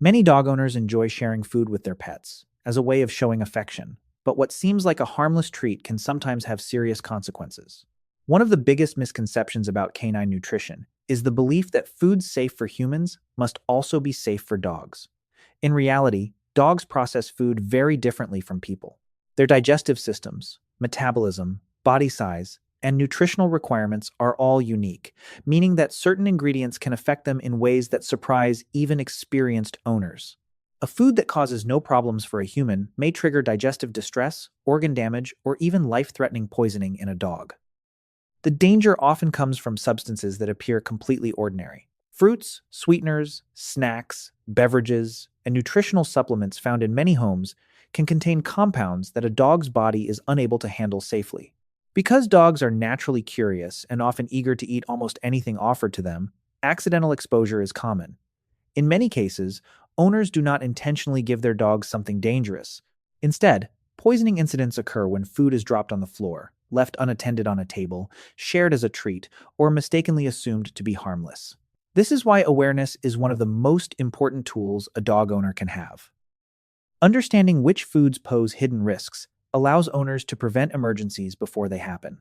Many dog owners enjoy sharing food with their pets as a way of showing affection, but what seems like a harmless treat can sometimes have serious consequences. One of the biggest misconceptions about canine nutrition is the belief that food safe for humans must also be safe for dogs. In reality, dogs process food very differently from people. Their digestive systems, metabolism, body size, and nutritional requirements are all unique, meaning that certain ingredients can affect them in ways that surprise even experienced owners. A food that causes no problems for a human may trigger digestive distress, organ damage, or even life-threatening poisoning in a dog. The danger often comes from substances that appear completely ordinary. Fruits, sweeteners, snacks, beverages, and nutritional supplements found in many homes can contain compounds that a dog's body is unable to handle safely. Because dogs are naturally curious and often eager to eat almost anything offered to them, accidental exposure is common. In many cases, owners do not intentionally give their dogs something dangerous. Instead, poisoning incidents occur when food is dropped on the floor, left unattended on a table, shared as a treat, or mistakenly assumed to be harmless. This is why awareness is one of the most important tools a dog owner can have. Understanding which foods pose hidden risks allows owners to prevent emergencies before they happen.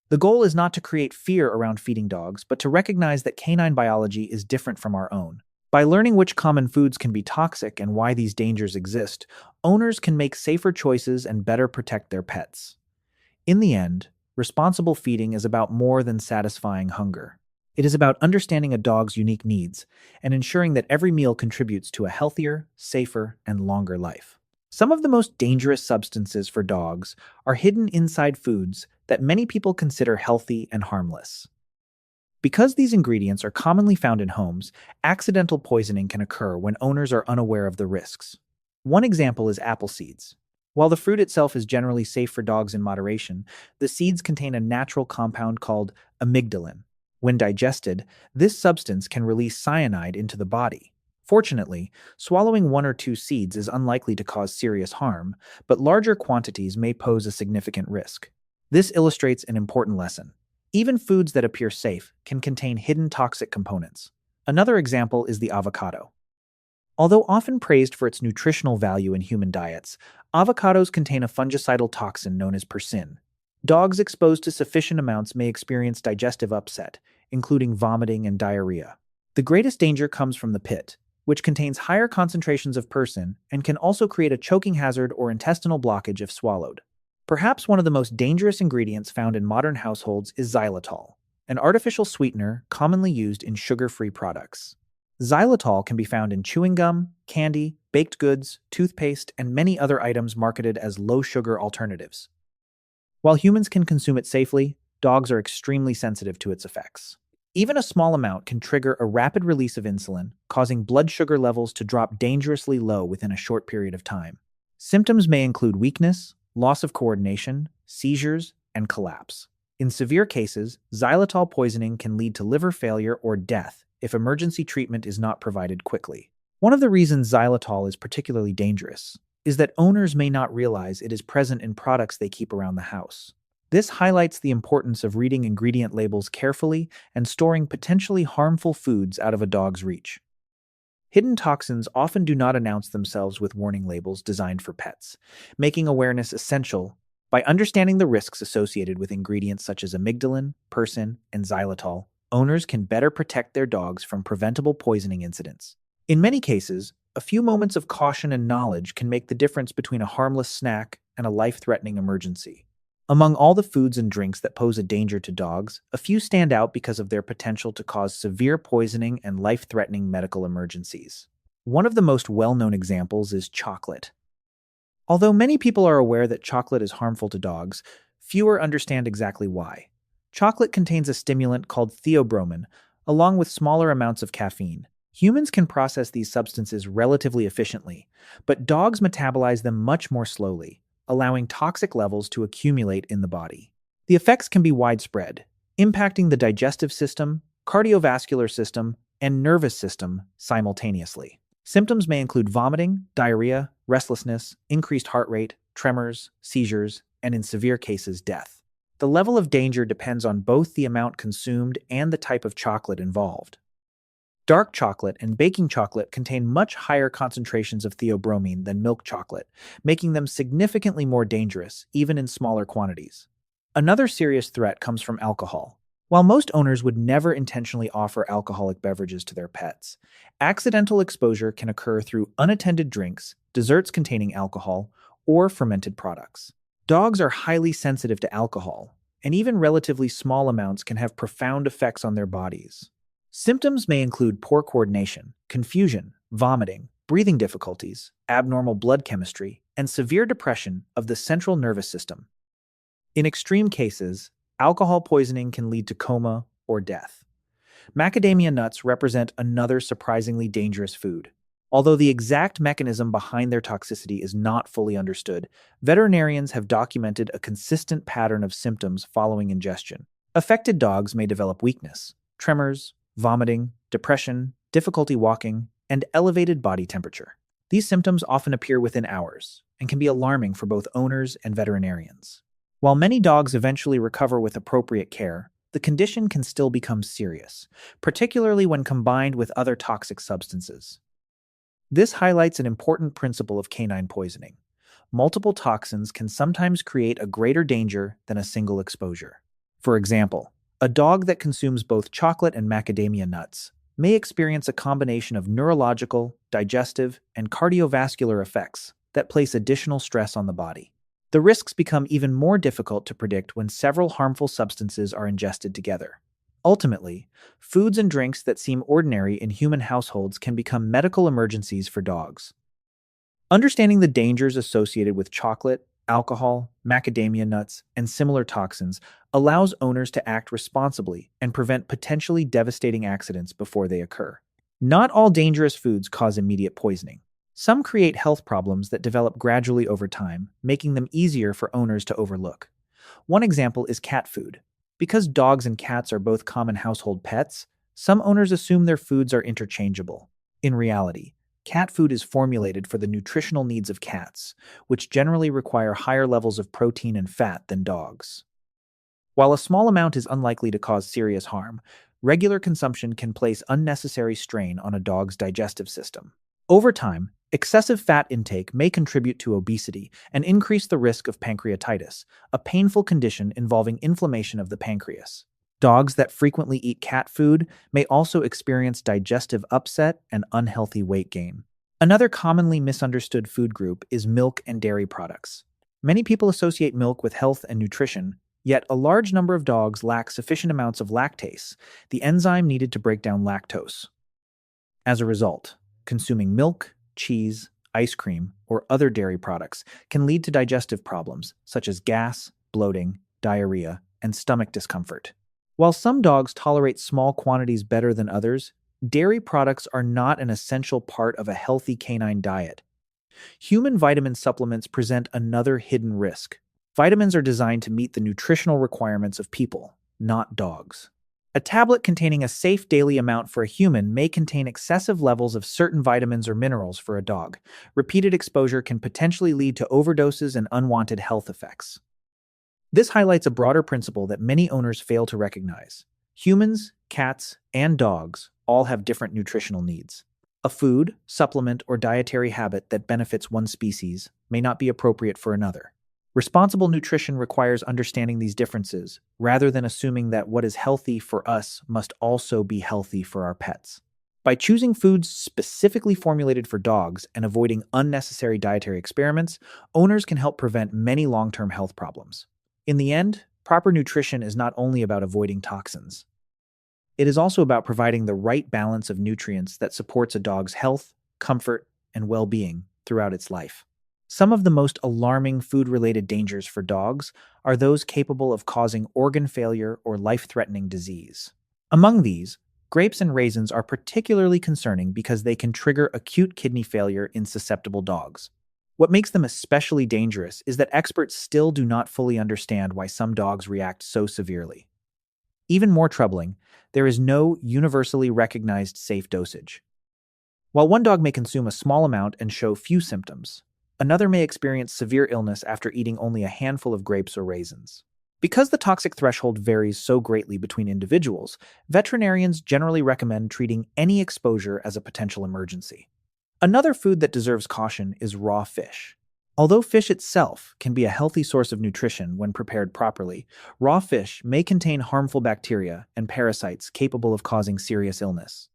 The goal is not to create fear around feeding dogs, but to recognize that canine biology is different from our own. By learning which common foods can be toxic and why these dangers exist, owners can make safer choices and better protect their pets. In the end, responsible feeding is about more than satisfying hunger. It is about understanding a dog's unique needs and ensuring that every meal contributes to a healthier, safer, and longer life. Some of the most dangerous substances for dogs are hidden inside foods that many people consider healthy and harmless. Because these ingredients are commonly found in homes, accidental poisoning can occur when owners are unaware of the risks. One example is apple seeds. While the fruit itself is generally safe for dogs in moderation, the seeds contain a natural compound called amygdalin. When digested, this substance can release cyanide into the body. Fortunately, swallowing one or two seeds is unlikely to cause serious harm, but larger quantities may pose a significant risk. This illustrates an important lesson. Even foods that appear safe can contain hidden toxic components. Another example is the avocado. Although often praised for its nutritional value in human diets, avocados contain a fungicidal toxin known as persin. Dogs exposed to sufficient amounts may experience digestive upset, including vomiting and diarrhea. The greatest danger comes from the pit, which contains higher concentrations of persin and can also create a choking hazard or intestinal blockage if swallowed. Perhaps one of the most dangerous ingredients found in modern households is xylitol, an artificial sweetener commonly used in sugar-free products. Xylitol can be found in chewing gum, candy, baked goods, toothpaste, and many other items marketed as low-sugar alternatives. While humans can consume it safely, dogs are extremely sensitive to its effects. Even a small amount can trigger a rapid release of insulin, causing blood sugar levels to drop dangerously low within a short period of time. Symptoms may include weakness, loss of coordination, seizures, and collapse. In severe cases, xylitol poisoning can lead to liver failure or death if emergency treatment is not provided quickly. One of the reasons xylitol is particularly dangerous is that owners may not realize it is present in products they keep around the house. This highlights the importance of reading ingredient labels carefully and storing potentially harmful foods out of a dog's reach. Hidden toxins often do not announce themselves with warning labels designed for pets, making awareness essential. By understanding the risks associated with ingredients such as amygdalin, persin, and xylitol, owners can better protect their dogs from preventable poisoning incidents. In many cases, a few moments of caution and knowledge can make the difference between a harmless snack and a life-threatening emergency. Among all the foods and drinks that pose a danger to dogs, a few stand out because of their potential to cause severe poisoning and life-threatening medical emergencies. One of the most well-known examples is chocolate. Although many people are aware that chocolate is harmful to dogs, fewer understand exactly why. Chocolate contains a stimulant called theobromine, along with smaller amounts of caffeine. Humans can process these substances relatively efficiently, but dogs metabolize them much more slowly, allowing toxic levels to accumulate in the body. The effects can be widespread, impacting the digestive system, cardiovascular system, and nervous system simultaneously. Symptoms may include vomiting, diarrhea, restlessness, increased heart rate, tremors, seizures, and in severe cases, death. The level of danger depends on both the amount consumed and the type of chocolate involved. Dark chocolate and baking chocolate contain much higher concentrations of theobromine than milk chocolate, making them significantly more dangerous, even in smaller quantities. Another serious threat comes from alcohol. While most owners would never intentionally offer alcoholic beverages to their pets, accidental exposure can occur through unattended drinks, desserts containing alcohol, or fermented products. Dogs are highly sensitive to alcohol, and even relatively small amounts can have profound effects on their bodies. Symptoms may include poor coordination, confusion, vomiting, breathing difficulties, abnormal blood chemistry, and severe depression of the central nervous system. In extreme cases, alcohol poisoning can lead to coma or death. Macadamia nuts represent another surprisingly dangerous food. Although the exact mechanism behind their toxicity is not fully understood, veterinarians have documented a consistent pattern of symptoms following ingestion. Affected dogs may develop weakness, tremors, vomiting, depression, difficulty walking, and elevated body temperature. These symptoms often appear within hours and can be alarming for both owners and veterinarians. While many dogs eventually recover with appropriate care, the condition can still become serious, particularly when combined with other toxic substances. This highlights an important principle of canine poisoning. Multiple toxins can sometimes create a greater danger than a single exposure. For example, a dog that consumes both chocolate and macadamia nuts may experience a combination of neurological, digestive, and cardiovascular effects that place additional stress on the body. The risks become even more difficult to predict when several harmful substances are ingested together. Ultimately, foods and drinks that seem ordinary in human households can become medical emergencies for dogs. Understanding the dangers associated with chocolate, alcohol, macadamia nuts, and similar toxins allows owners to act responsibly and prevent potentially devastating accidents before they occur. Not all dangerous foods cause immediate poisoning. Some create health problems that develop gradually over time, making them easier for owners to overlook. One example is cat food. Because dogs and cats are both common household pets, some owners assume their foods are interchangeable. In reality, cat food is formulated for the nutritional needs of cats, which generally require higher levels of protein and fat than dogs. While a small amount is unlikely to cause serious harm, regular consumption can place unnecessary strain on a dog's digestive system. Over time, excessive fat intake may contribute to obesity and increase the risk of pancreatitis, a painful condition involving inflammation of the pancreas. Dogs that frequently eat cat food may also experience digestive upset and unhealthy weight gain. Another commonly misunderstood food group is milk and dairy products. Many people associate milk with health and nutrition, yet a large number of dogs lack sufficient amounts of lactase, the enzyme needed to break down lactose. As a result, consuming milk, cheese, ice cream, or other dairy products can lead to digestive problems such as gas, bloating, diarrhea, and stomach discomfort. While some dogs tolerate small quantities better than others, dairy products are not an essential part of a healthy canine diet. Human vitamin supplements present another hidden risk. Vitamins are designed to meet the nutritional requirements of people, not dogs. A tablet containing a safe daily amount for a human may contain excessive levels of certain vitamins or minerals for a dog. Repeated exposure can potentially lead to overdoses and unwanted health effects. This highlights a broader principle that many owners fail to recognize. Humans, cats, and dogs all have different nutritional needs. A food, supplement, or dietary habit that benefits one species may not be appropriate for another. Responsible nutrition requires understanding these differences, rather than assuming that what is healthy for us must also be healthy for our pets. By choosing foods specifically formulated for dogs and avoiding unnecessary dietary experiments, owners can help prevent many long-term health problems. In the end, proper nutrition is not only about avoiding toxins. It is also about providing the right balance of nutrients that supports a dog's health, comfort, and well-being throughout its life. Some of the most alarming food-related dangers for dogs are those capable of causing organ failure or life-threatening disease. Among these, grapes and raisins are particularly concerning because they can trigger acute kidney failure in susceptible dogs. What makes them especially dangerous is that experts still do not fully understand why some dogs react so severely. Even more troubling, there is no universally recognized safe dosage. While one dog may consume a small amount and show few symptoms, another may experience severe illness after eating only a handful of grapes or raisins. Because the toxic threshold varies so greatly between individuals, veterinarians generally recommend treating any exposure as a potential emergency. Another food that deserves caution is raw fish. Although fish itself can be a healthy source of nutrition when prepared properly, raw fish may contain harmful bacteria and parasites capable of causing serious illness.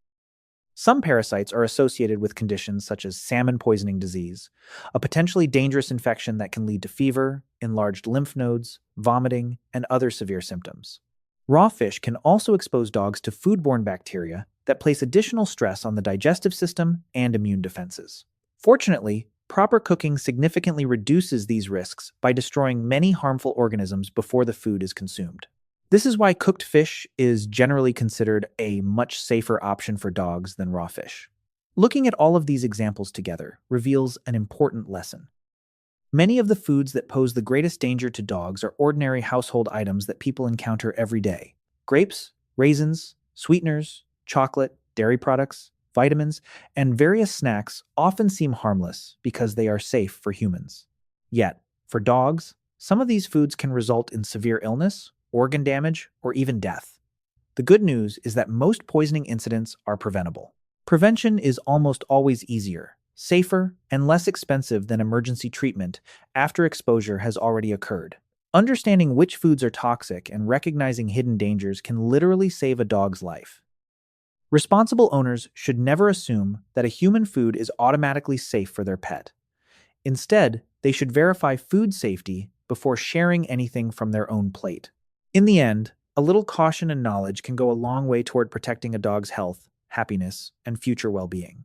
Some parasites are associated with conditions such as salmon poisoning disease, a potentially dangerous infection that can lead to fever, enlarged lymph nodes, vomiting, and other severe symptoms. Raw fish can also expose dogs to foodborne bacteria that place additional stress on the digestive system and immune defenses. Fortunately, proper cooking significantly reduces these risks by destroying many harmful organisms before the food is consumed. This is why cooked fish is generally considered a much safer option for dogs than raw fish. Looking at all of these examples together reveals an important lesson. Many of the foods that pose the greatest danger to dogs are ordinary household items that people encounter every day. Grapes, raisins, sweeteners, chocolate, dairy products, vitamins, and various snacks often seem harmless because they are safe for humans. Yet, for dogs, some of these foods can result in severe illness, organ damage, or even death. The good news is that most poisoning incidents are preventable. Prevention is almost always easier, safer, and less expensive than emergency treatment after exposure has already occurred. Understanding which foods are toxic and recognizing hidden dangers can literally save a dog's life. Responsible owners should never assume that a human food is automatically safe for their pet. Instead, they should verify food safety before sharing anything from their own plate. In the end, a little caution and knowledge can go a long way toward protecting a dog's health, happiness, and future well-being.